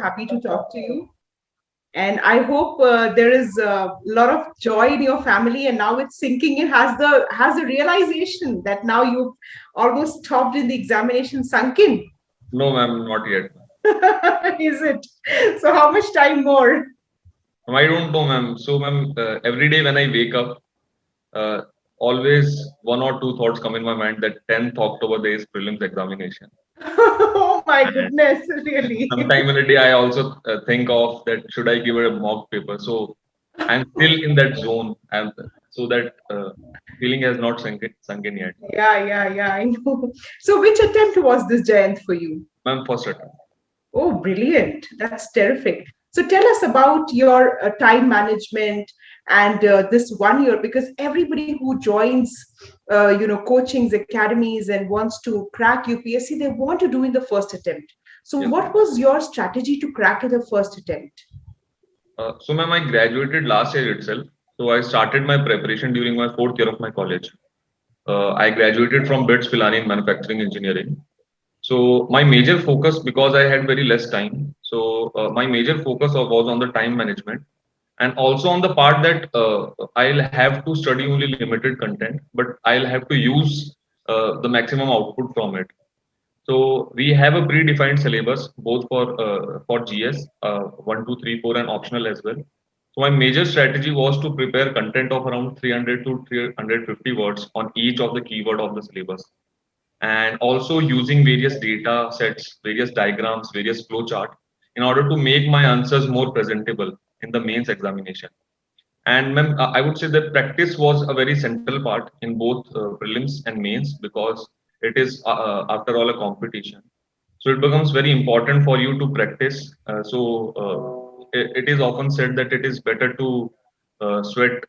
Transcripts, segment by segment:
happy to talk to you. And I hope there is a lot of joy in your family, and now it's sinking in. Has the realization that now you've almost topped in the examination sunk in? No, ma'am, not yet. Is it? So how much time more? I don't know, ma'am. So, ma'am, every day when I wake up, uh, always one or two thoughts come in my mind that 10th October there is prelims examination. Oh my And goodness, really? sometime in the day, I also think of that should I give it a mock paper. So I'm still in that zone, and so that feeling has not sunk in yet. Yeah, I know. So which attempt was this, Jayant, for you? Ma'am, first attempt. Oh, brilliant. That's terrific. So tell us about your time management and this 1 year, because everybody who joins, coachings, academies and wants to crack UPSC, they want to do in the first attempt. So Yes, what ma'am. was your strategy to crack in the first attempt? So, ma'am, I graduated last year itself. So I started my preparation during my fourth year of my college. I graduated from BITS Pilani in manufacturing engineering. So my major focus, because I had very less time, so my major focus was on the time management, and also on the part that I'll have to study only limited content, but I'll have to use the maximum output from it. So we have a predefined syllabus both for GS 1, 2, 3, 4 and optional as well. So my major strategy was to prepare content of around 300 to 350 words on each of the keyword of the syllabus, and also using various data sets, various diagrams, various flowchart in order to make my answers more presentable in the mains examination. And ma'am, I would say that practice was a very central part in both prelims and mains, because it is, after all, a competition. So it becomes very important for you to practice. It is often said that it is better to sweat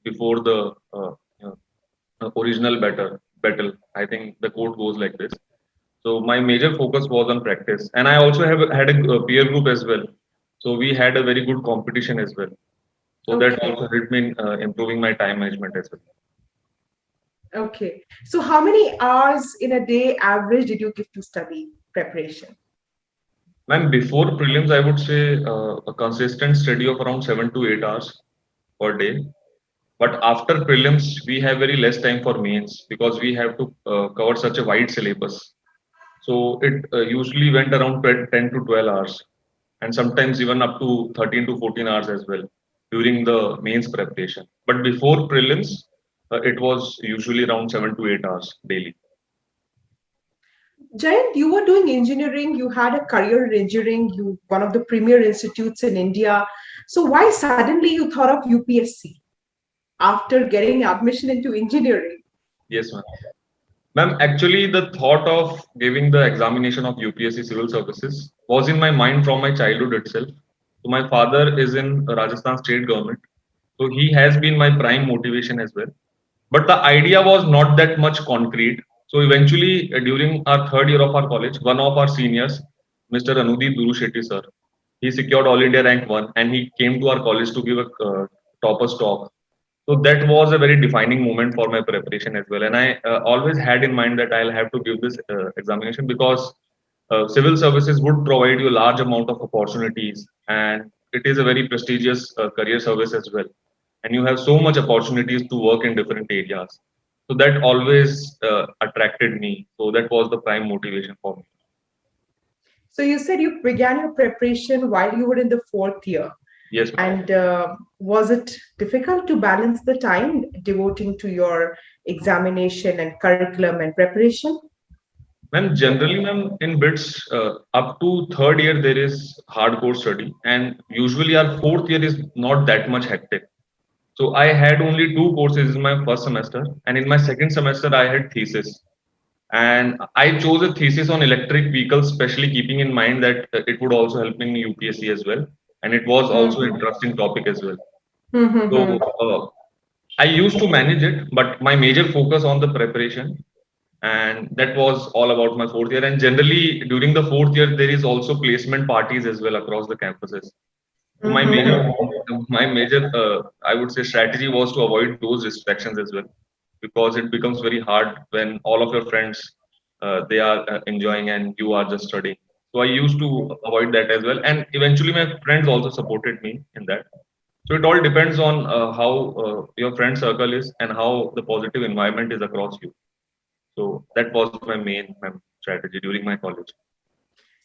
before the original battle. I think the quote goes like this. So my major focus was on practice, and I also have had a peer group as well. So we had a very good competition as well. So that Okay, also helped me in improving my time management as well. okay. So how many hours in a day average did you give to study preparation? Ma'am, before prelims, I would say a consistent study of around 7 to 8 hours per day. But after prelims, we have very less time for mains because we have to cover such a wide syllabus. So it usually went around 10 to 12 hours, and sometimes even up to 13 to 14 hours as well during the mains preparation. But before prelims, it was usually around 7 to 8 hours daily. Jayant, you were doing engineering, you had a career in engineering, you one of the premier institutes in India. So why suddenly you thought of UPSC after getting admission into engineering? Yes, ma'am. Ma'am, actually, the thought of giving the examination of UPSC civil services was in my mind from my childhood itself. So my father is in Rajasthan state government, so he has been my prime motivation as well. But the idea was not that much concrete. So eventually, during our third year of our college, one of our seniors, Mr. Anudit Duru Shetty sir, he secured All India rank one, and he came to our college to give a topper's talk. So that was a very defining moment for my preparation as well. And I always had in mind that I'll have to give this examination because civil services would provide you a large amount of opportunities, and it is a very prestigious career service as well. And you have so much opportunities to work in different areas. So that always attracted me. So that was the prime motivation for me. So you said you began your preparation while you were in the fourth year. Yes, ma'am. And was it difficult to balance the time devoting to your examination and curriculum and preparation? Ma'am, generally, ma'am, in BITS, up to third year, there is hardcore study, and usually our fourth year is not that much hectic. So I had only two courses in my first semester, and in my second semester, I had thesis. And I chose a thesis on electric vehicles, especially keeping in mind that it would also help in UPSC as well, and it was also an Mhm. interesting topic as well. Mhm. So I used to manage it, but my major focus on the preparation, and that was all about my fourth year. And generally, during the fourth year, there is also placement parties as well across the campuses. So Mhm. I would say, strategy was to avoid those distractions as well, because it becomes very hard when all of your friends they are enjoying and you are just studying. So I used to avoid that as well. And eventually my friends also supported me in that. So it all depends on how your friend circle is and how the positive environment is across you. So that was my main strategy during my college.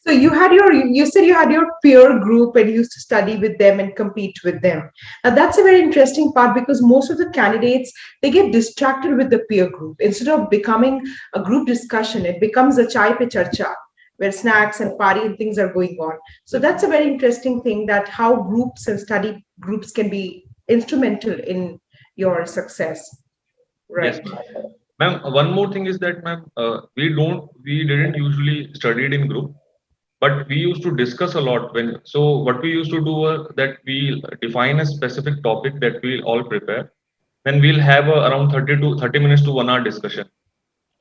So you said you had your peer group and you used to study with them and compete with them. Now that's a very interesting part because most of the candidates they get distracted with the peer group. Instead of becoming a group discussion, it becomes a chai pe charcha where snacks and party and things are going on. So Yes, that's a very interesting thing that how groups and study groups can be instrumental in your success. yes, Right. ma'am. Ma'am, one more thing is that, ma'am, we didn't usually studied in group, but we used to discuss a lot so what we used to do was that we define a specific topic that we'll all prepare. Then we'll have around 30 minutes to 1 hour discussion.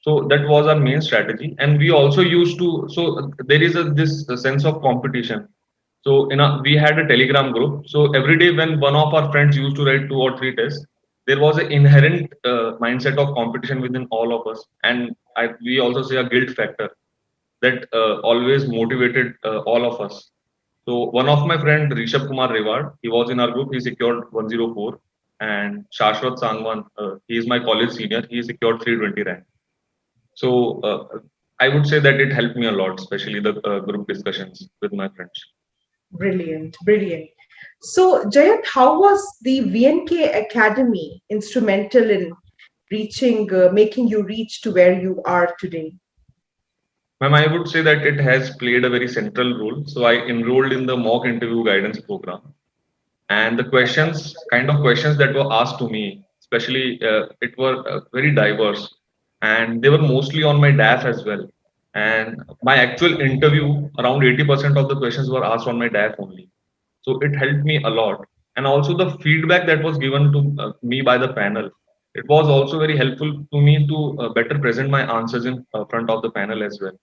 So that was our main strategy. And we also used to, so there is this sense of competition. So we had a Telegram group. So every day when one of our friends used to write 2 or 3 tests, there was an inherent mindset of competition within all of us. And we also say a guilt factor that always motivated all of us. So one of my friend Rishabh Kumar Reward, he was in our group. He secured 104, and Shashwat Sangwan, he is my college senior. He secured 320 rank. So I would say that it helped me a lot, especially the group discussions with my friends. Brilliant, brilliant. So, Jayant, how was the VNK Academy instrumental in making you reach to where you are today? Ma'am, I would say that it has played a very central role. So I enrolled in the mock interview guidance program, and the kind of questions that were asked to me, especially it were very diverse, and they were mostly on my DAF as well. And my actual interview, around 80% of the questions were asked on my DAF only. So it helped me a lot. And also the feedback that was given to me by the panel, it was also very helpful to me to better present my answers in front of the panel as well,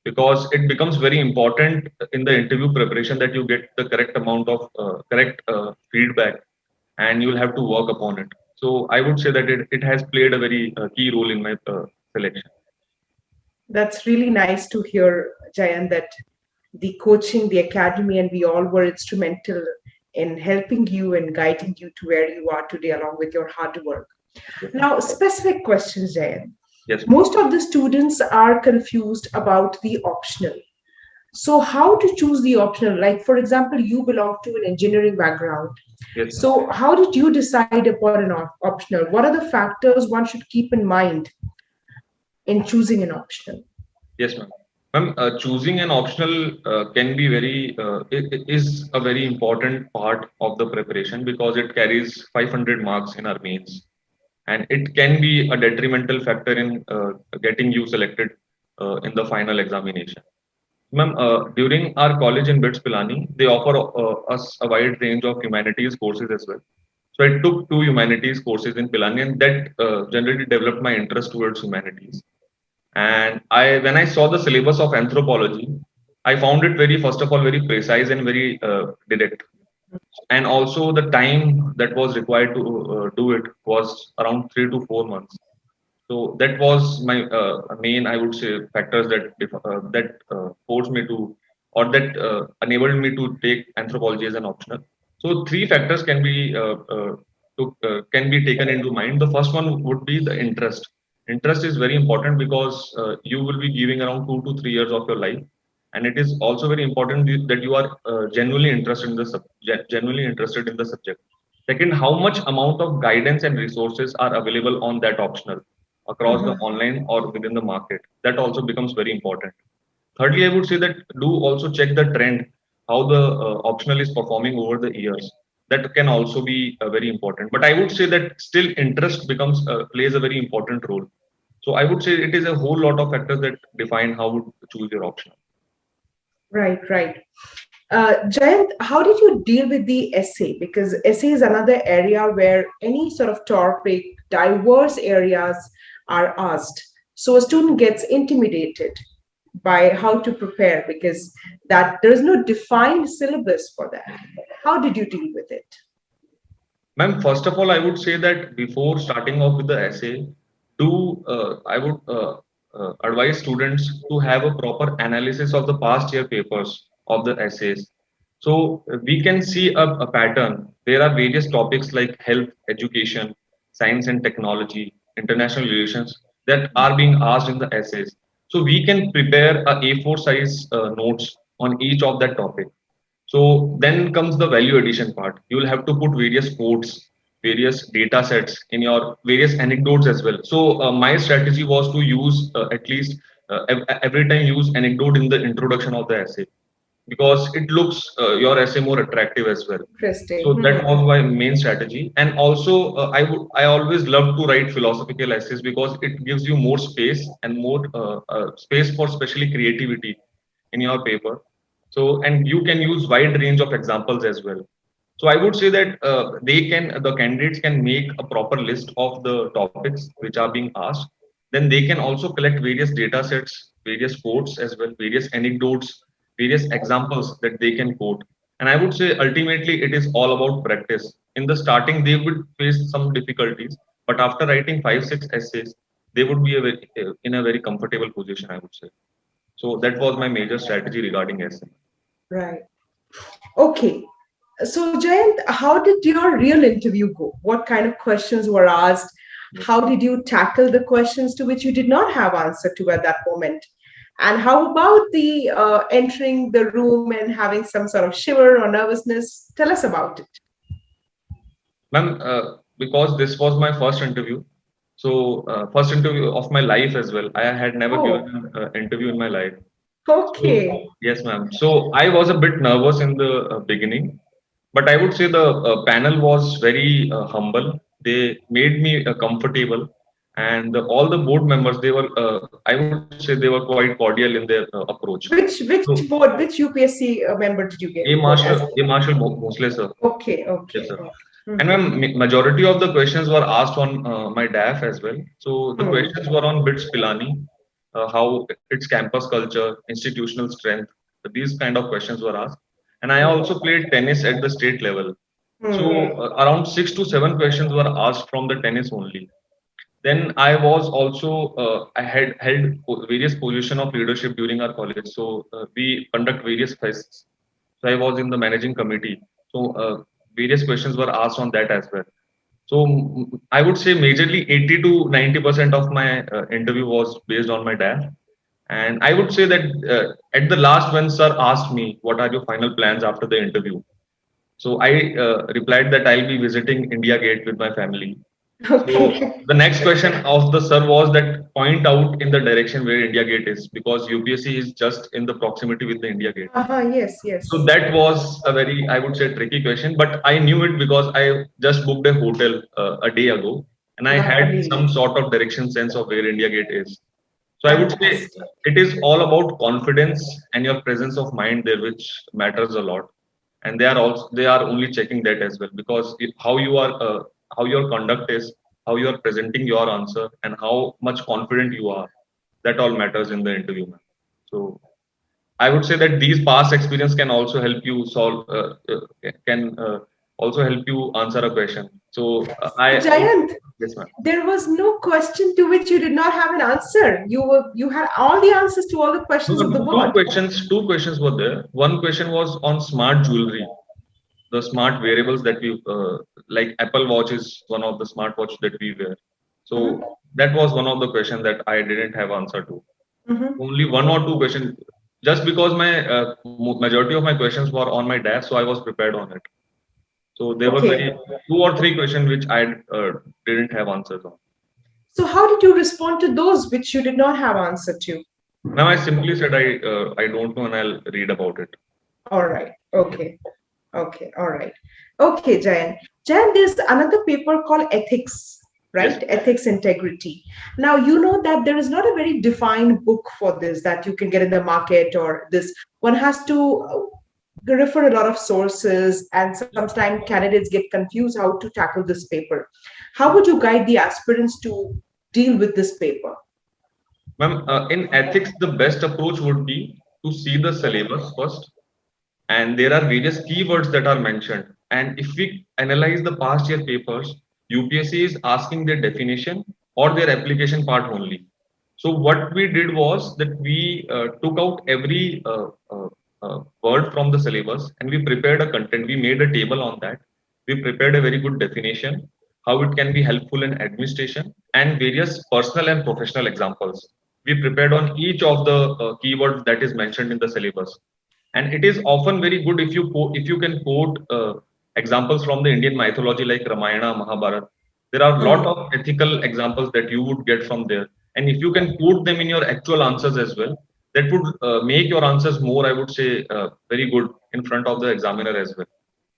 because it becomes very important in the interview preparation that you get the correct amount of correct feedback, and you'll have to work upon it. So I would say that it has played a very key role in my selection. That's really nice to hear, Jayant, that the coaching, the academy, and we all were instrumental in helping you and guiding you to where you are today, along with your hard work. Yes, Now, specific questions, Jayant. yes, ma'am. Most of the students are confused about the optional. So, how to choose the optional? Like, for example, you belong to an engineering background. Yes, ma'am. So, how did you decide upon an optional? What are the factors one should keep in mind in choosing an optional? Yes, ma'am. Ma'am, choosing an optional can be it is a very important part of the preparation because it carries 500 marks in our mains, and it can be a detrimental factor in getting you selected in the final examination. Ma'am, during our college in BITS Pilani, they offer us a wide range of humanities courses as well. So I took 2 humanities courses in Pilani, and that generally developed my interest towards humanities. And when I saw the syllabus of anthropology, I found it very, first of all, very precise and very direct. And also the time that was required to do it was around 3 to 4 months. So that was my main, I would say, factors that forced me to, or that enabled me to take anthropology as an optional. So three factors can be taken into mind. The first one would be the interest. Interest is very important because you will be giving around 2 to 3 years of your life, and it is also very important that you are genuinely interested in the subject. Second, how much amount of guidance and resources are available on that optional across the Mhm. online or within the market. That also becomes very important. Thirdly, I would say that do also check the trend, how the optional is performing over the years. That can also be very important. But I would say that still interest becomes plays a very important role. So I would say it is a whole lot of factors that define how to choose your option. Right, right. Jayant, how did you deal with the essay? Because essay is another area where any sort of topic, diverse areas are asked. So a student gets intimidated by how to prepare because that there is no defined syllabus for that. How did you deal with it? Ma'am, first of all, I would say that before starting off with the essay, I would advise students to have a proper analysis of the past year papers of the essays. So we can see a pattern. There are various topics like health, education, science and technology, international relations that are being asked in the essays. So we can prepare a A4 size notes on each of that topic. So then comes the value addition part. You will have to put various quotes, various data sets in your various anecdotes as well. So my strategy was to use at least every time use anecdote in the introduction of the essay because it looks your essay more attractive as well. Interesting. So that was my main strategy. And also I always love to write philosophical essays because it gives you more space and more space for especially creativity in your paper. So and you can use wide range of examples as well. So I would say that the candidates can make a proper list of the topics which are being asked. Then they can also collect various data sets, various quotes as well, various anecdotes, various examples that they can quote. And I would say ultimately it is all about practice. In the starting, they would face some difficulties, but after writing 5, 6 essays, they would be in a very comfortable position, I would say. So that was my major strategy regarding essay. Right. Okay. So, Jayant, how did your real interview go? What kind of questions were asked? How did you tackle the questions to which you did not have answer to at that moment? And how about the entering the room and having some sort of shiver or nervousness? Tell us about it. Ma'am, because this was my first interview, so first interview of my life as well. I had never given Oh, an interview in my life. So okay. yes, ma'am. So I was a bit nervous in the beginning, but I would say the panel was very humble. They made me comfortable, and all the board members they were. I would say they were quite cordial in their approach. Which So board, which UPSC member did you A go as? Marshall, A Marshall Bhosle sir. Okay, Yes, okay. sir. And Mm-hmm. ma'am, majority of the questions were asked on my DAF as well. So the Hmm. questions were on BITS Pilani, how its campus culture, institutional strength, these kind of questions were asked. And I also played tennis at the state level. So Hmm. around 6 to 7 questions were asked from the tennis only. Then I was also I had held various position of leadership during our college. So we conduct various fests. So I was in the managing committee. So various questions were asked on that as well. So I would say majorly 80 to 90% of my interview was based on my dad. And I would say that at the last, when sir asked me, "What are your final plans after the interview?" So I replied that I'll be visiting India Gate with my family. So Okay. the next question of the sir was that point out in the direction where India Gate is because UPSC is just in the proximity with the India Gate. Yes, So yes. that was a very, I would say, tricky question, but I knew it because I just booked a hotel a day ago and I had Lovely. some sort of direction sense of where India Gate is. So I would say Fantastic. it is all about confidence and your presence of mind there, which matters a lot. And they are only checking that as well because how you are, how your conduct is, how you are presenting your answer, and how much confident you are. That all matters in the interview, man. So I would say that these past experience can also help you solve, can also help you answer a question. So So, I would, Jayant, yes, ma'am. there was no question to which you did not have an answer. You had all the answers to all the No, questions of the ma'am, board. two questions were there. One question was on smart jewelry, the smart wearables that we, like Apple Watch is one of the smart watch that we wear. Mhm, So that was one of the question that I didn't have answer to. mhm. Only one or two questions, just because my majority of my questions were on my dash, so I was prepared on it. So there were Okay. very 2 or 3 questions which I didn't have answers on. So, how did you respond to those which you did not have answer to? Now I simply said I don't know and I'll read about it. All right. Yeah. Okay. Okay. All right. Okay, Jayan. Jayan, there's another paper called Ethics, Yes. right? Ethics Integrity. Now, you know that there is not a very defined book for this that you can get in the market or this. One has to refer a lot of sources, and sometimes candidates get confused how to tackle this paper. How would you guide the aspirants to deal with this paper? Ma'am, in ethics, the best approach would be to see the syllabus first, and there are various keywords that are mentioned. And if we analyze the past year papers, UPSC is asking their definition or their application part only. So what we did was that we took out every word from the syllabus and we prepared a content. We made a table on that. We prepared a very good definition, how it can be helpful in administration, and various personal and professional examples. We prepared on each of the keywords that is mentioned in the syllabus. And it is often very good if if you can quote examples from the Indian mythology like Ramayana, Mahabharata. There are a lot Mm, of ethical examples that you would get from there, and if you can quote them in your actual answers as well, that would make your answers more, I would say, very good in front of the examiner as well.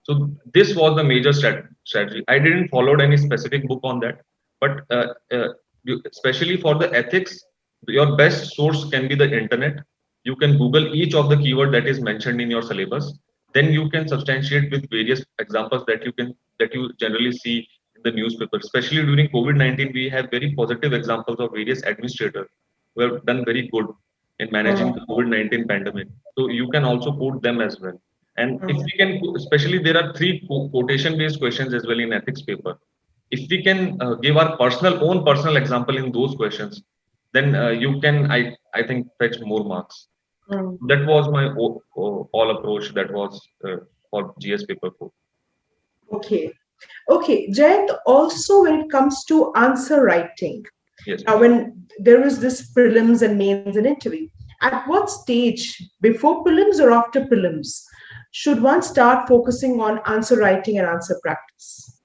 So this was the major strategy. I didn't follow any specific book on that, but especially for the ethics, your best source can be the internet. You can Google each of the keyword that is mentioned in your syllabus. Then you can substantiate with various examples that you generally see in the newspaper. Especially during COVID-19, we have very positive examples of various administrators who have done very good in managing mm, the COVID-19 pandemic. So you can also quote them as well. And if mm. we can, especially there are three quotation based questions as well in ethics paper. If we can give our own personal example in those questions, then you can, I think, fetch more marks. Mm. That was my all approach. That was for GS paper 4. Okay. Okay, Jayant, also when it comes to answer writing, Yes, now ma'am. when there is this prelims and mains and interview, at what stage, before prelims or after prelims, should one start focusing on answer writing and answer practice?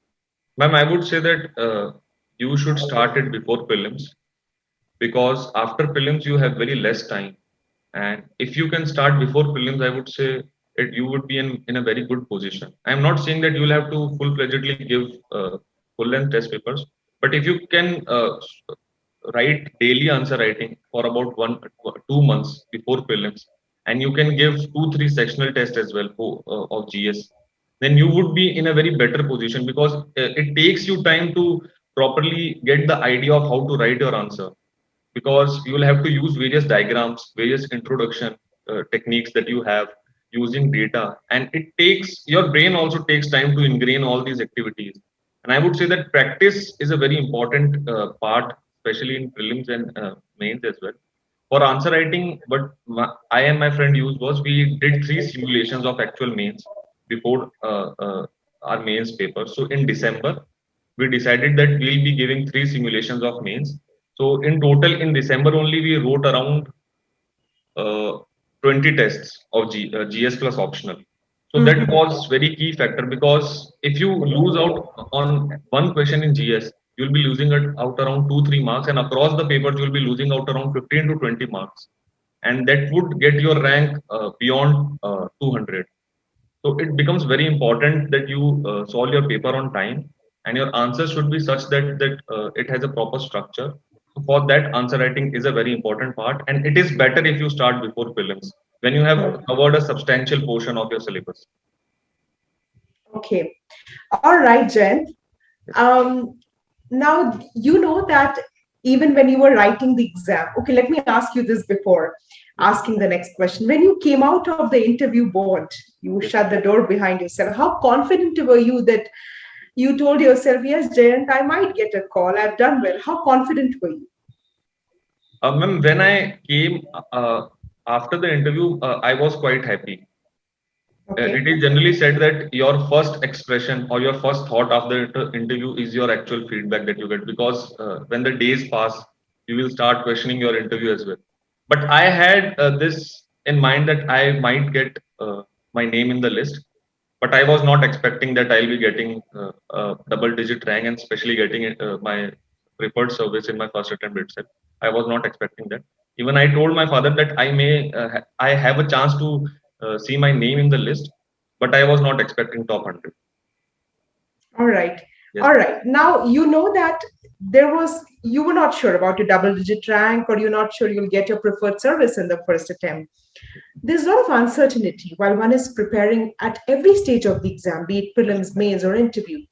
Ma'am, I would say that you should start it before prelims, because after prelims you have very less time. And if you can start before prelims, I would say it, you would be in a very good position. I'm not saying that you will have to full-fledgedly give full length test papers, but if you can write daily answer writing for about 2 months before prelims, and you can give 2 3 sectional tests as well of GS, then you would be in a very better position, because it takes you time to properly get the idea of how to write your answer, because you will have to use various diagrams, various introduction techniques that you have using data, and it takes your brain also takes time to ingrain all these activities. And I would say that practice is a very important part, especially in prelims and mains as well. For answer writing, what I and my friend used was we did 3 simulations of actual mains before our mains paper. So in December, we decided that we'll be giving 3 simulations of mains. So in total, in December only, we wrote around uh, 20 tests of GS plus optional. So that Mhm. was very key factor, because if you lose out on one question in GS, you'll be losing it out around 2 3 marks, and across the papers you'll be losing out around 15 to 20 marks, and that would get your rank beyond 200. So it becomes very important that you solve your paper on time, and your answers should be such that it has a proper structure. So for that, answer writing is a very important part, and it is better if you start before prelims when you have Mm. covered a substantial portion of your syllabus. Okay. All right, Jen. Yes. Um, Now, you know that even when you were writing the exam, okay, let me ask you this before Yes. asking the next question. When you came out of the interview board, you Yes. shut the door behind yourself. How confident were you that you told yourself, yes, Jayant, I might get a call. I've done well. How confident were you? Ma'am, when I came after the interview, I was quite happy. It Okay. is generally said that your first expression or your first thought after the interview is your actual feedback that you get, because when the days pass, you will start questioning your interview as well. But I had this in mind that I might get my name in the list, but I was not expecting that I'll be getting a double digit rank, and especially getting it, my preferred service in my first attempt itself. I was not expecting that. Even I told my father that I have a chance to see my name in the list, but I was not expecting top 100. All right. Yes. All right. Now, you know that you were not sure about your double digit rank, or you're not sure you'll get your preferred service in the first attempt. There's a lot of uncertainty while one is preparing at every stage of the exam, be it prelims, mains, or interview.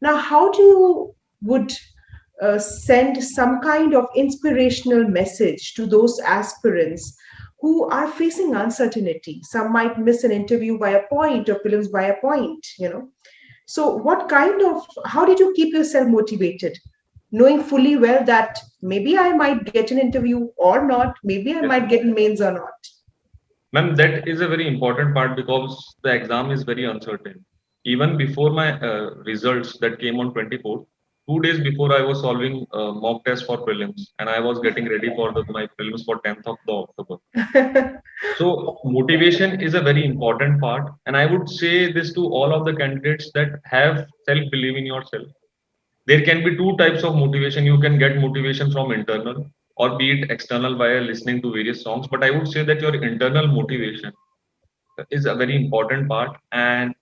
Now, how do you would send some kind of inspirational message to those aspirants who are facing uncertainty? Some might miss an interview by a point or prelims by a point. So, how did you keep yourself motivated? knowing fully well that maybe I might get an interview or not, maybe I Yes. might get in mains or not? Ma'am, that is a very important part because the exam is very uncertain. Even before my results that came on 24th, 2 days before I was solving mock test for prelims and I was getting ready for my prelims for 10th of the October. So motivation is a very important part. And I would say this to all of the candidates that have self-belief in yourself. There can be two types of motivation. You can get motivation from internal or be it external via listening to various songs. But I would say that your internal motivation is a very important part. And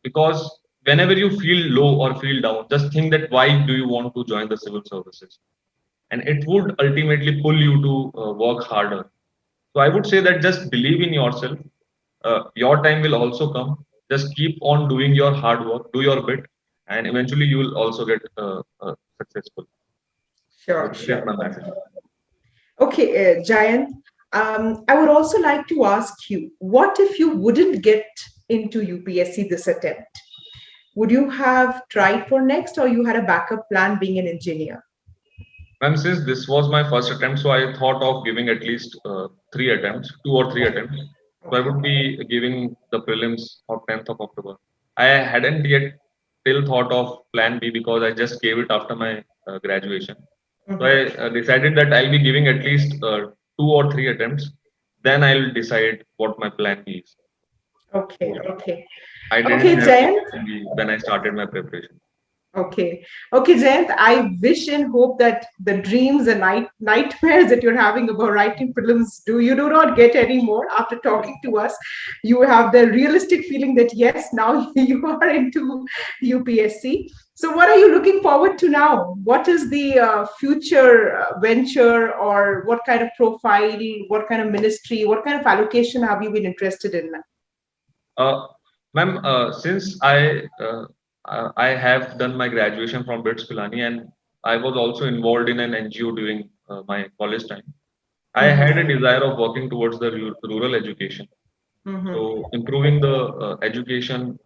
because whenever you feel low or feel down, just think that why do you want to join the civil services? And it would ultimately pull you to work harder. So I would say that just believe in yourself. Your time will also come. Just keep on doing your hard work, do your bit, and eventually you will also get successful. So Sure, this is my sure. message. Okay, Jayant, I would also like to ask you, what if you wouldn't get into UPSC this attempt? Would you have tried for next, or you had a backup plan being an engineer? Ma'am, since this was my first attempt, so I thought of giving at least 3 attempts, 2 or 3 attempts. So I Okay. would be giving the prelims of 10th of October. I hadn't yet still thought of plan B because I just gave it after my graduation. So Mhm. I decided that I'll be giving at least 2 or 3 attempts. Then I'll decide what my plan B is. Okay, So okay. I didn't Okay, have any Jayant. plan B when I started my preparation. Okay. Okay, Jayant, I wish and hope that the dreams and nightmares that you're having about writing prelims do not get any more after talking to us. You have the realistic feeling that yes, now you are into UPSC. So what are you looking forward to now? What is the future venture, or what kind of profile, what kind of ministry, what kind of allocation have you been interested in? Uh, Ma'am, since I have done my graduation from BITS Pilani and I was also involved in an NGO during my college time, I had a Mm-hmm. desire of working towards the rural education. Mm-hmm. So improving the education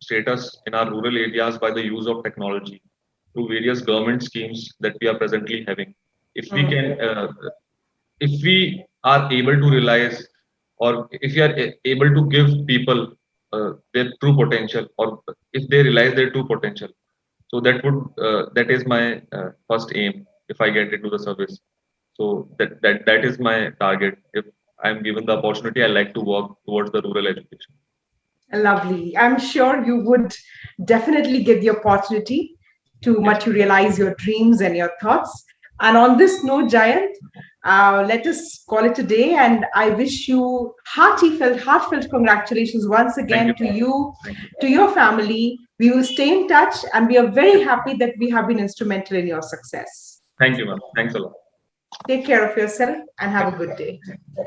status in our rural areas by the use of technology through various government schemes that we are presently having. If we Mm-hmm. can, if we are able to realize, or if we are able to give people their true potential, or if they realize their true potential, so that is my first aim if I get into the service. So that is my target. If I'm given the opportunity, I like to work towards the rural education. Lovely. I'm sure you would definitely get the opportunity to Yes. materialize your dreams and your thoughts. And on this note, Jayant, let us call it a day. And I wish you heartfelt congratulations once Thank you. again to you, Thank you. to your family. We will stay in touch, and we are very happy that we have been instrumental in your success. Thank you, ma'am. Thanks a lot. Take care of yourself and have a Thank good day. you.